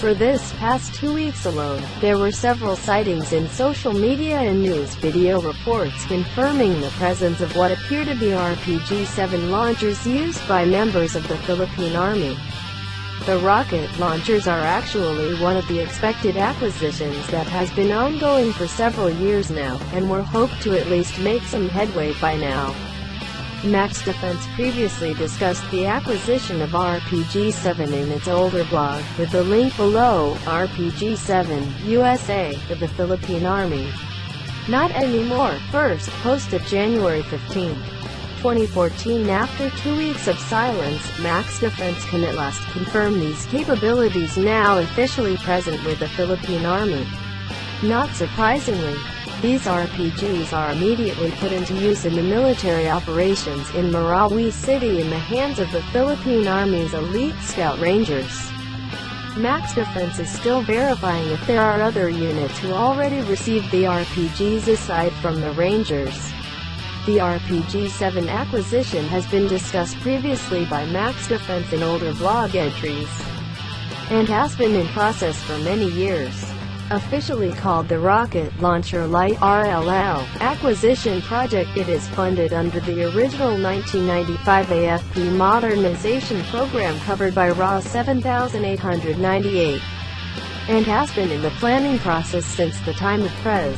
For this past 2 weeks alone, there were several sightings in social media and news video reports confirming the presence of what appear to be RPG-7 launchers used by members of the Philippine Army. The rocket launchers are actually one of the expected acquisitions that has been ongoing for several years now, and were hoped to at least make some headway by now. Max Defense previously discussed the acquisition of RPG-7 in its older blog, with the link below, RPG-7 USA, of the Philippine Army. Not anymore, first posted January 15, 2014. After 2 weeks of silence, Max Defense can at last confirm these capabilities now officially present with the Philippine Army. Not surprisingly, these RPGs are immediately put into use in the military operations in Marawi City in the hands of the Philippine Army's elite Scout Rangers. Max Defense is still verifying if there are other units who already received the RPGs aside from the Rangers. The RPG-7 acquisition has been discussed previously by Max Defense in older blog entries, and has been in process for many years. Officially called the Rocket Launcher Light (RLL) acquisition project, it is funded under the original 1995 AFP modernization program covered by RA 7898, and has been in the planning process since the time of Pres.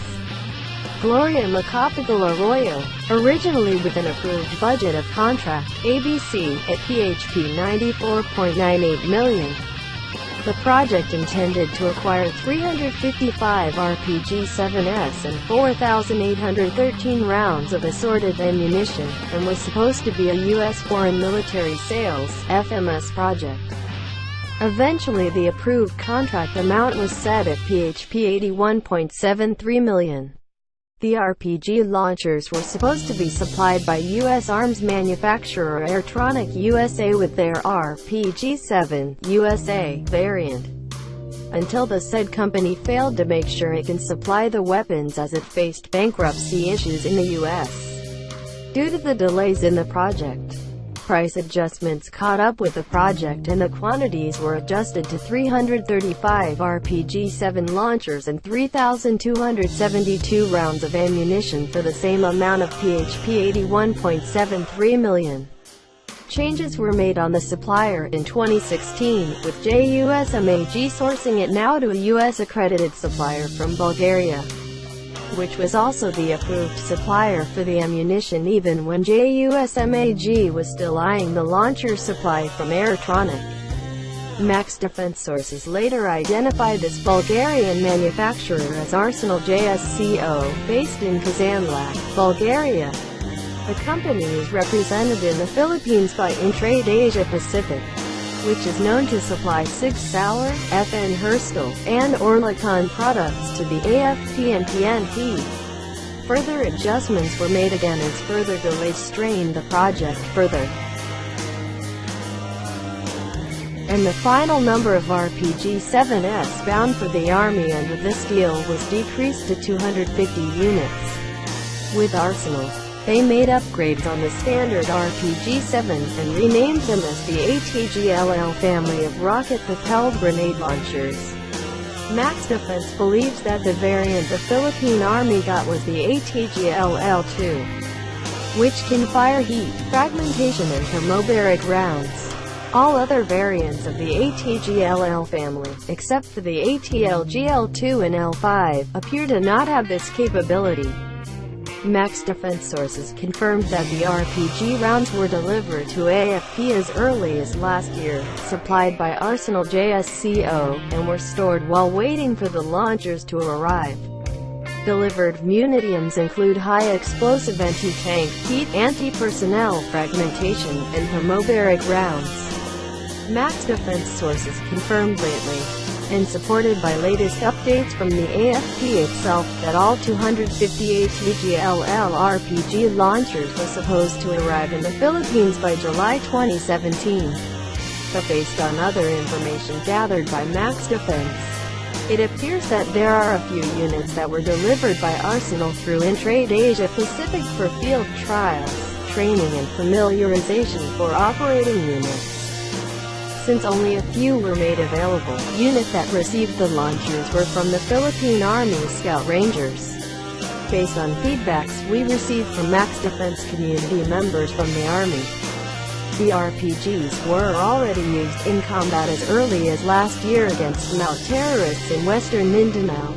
Gloria Macapagal Arroyo, originally with an approved budget of contract ABC at PHP 94.98 million. The project intended to acquire 355 RPG-7s and 4,813 rounds of assorted ammunition, and was supposed to be a U.S. Foreign Military Sales (FMS) project. Eventually the approved contract amount was set at PHP 81.73 million. The RPG launchers were supposed to be supplied by U.S. arms manufacturer Airtronic USA with their RPG-7 USA variant, until the said company failed to make sure it can supply the weapons as it faced bankruptcy issues in the U.S. Due to the delays in the project, price adjustments caught up with the project and the quantities were adjusted to 335 RPG-7 launchers and 3,272 rounds of ammunition for the same amount of PHP 81.73 million. Changes were made on the supplier in 2016, with JUSMAG sourcing it now to a U.S. accredited supplier from Bulgaria, which was also the approved supplier for the ammunition even when JUSMAG was still eyeing the launcher supply from Airtronic. Max Defense sources later identified this Bulgarian manufacturer as Arsenal JSCO, based in Kazanlak, Bulgaria. The company is represented in the Philippines by Intrade Asia Pacific, which is known to supply Sig Sauer, FN Herstal, and Orlikon products to the AFP and PNP. Further adjustments were made again as further delays strained the project further, and the final number of RPG-7s bound for the Army under this deal was decreased to 250 units. With Arsenal, they made upgrades on the standard RPG-7, and renamed them as the ATGL family of rocket-propelled grenade launchers. Max Defense believes that the variant the Philippine Army got was the ATGL-2, which can fire heat, fragmentation and thermobaric rounds. All other variants of the ATGL family, except for the ATLGL-2 and L5, appear to not have this capability. Max Defense sources confirmed that the RPG rounds were delivered to AFP as early as last year, supplied by Arsenal JSCO, and were stored while waiting for the launchers to arrive. Delivered munitions include high-explosive anti-tank, heat, anti-personnel, fragmentation, and thermobaric rounds. Max Defense sources confirmed lately, and supported by latest updates from the AFP itself, that all 250 ATGL RPG launchers were supposed to arrive in the Philippines by July 2017. But based on other information gathered by Max Defense, it appears that there are a few units that were delivered by Arsenal through Intrade Asia Pacific for field trials, training and familiarization for operating units. since only a few were made available. Unit that received the launchers were from the Philippine Army Scout Rangers. Based on feedbacks we received from Max Defense community members from the Army, the RPGs were already used in combat as early as last year against Mao terrorists in western Mindanao.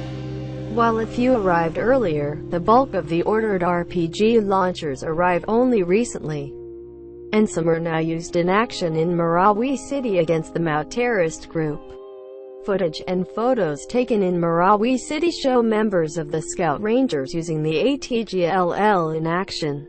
While a few arrived earlier, the bulk of the ordered RPG launchers arrived only recently, and some are now used in action in Marawi City against the Mao terrorist group. Footage and photos taken in Marawi City show members of the Scout Rangers using the ATGL in action.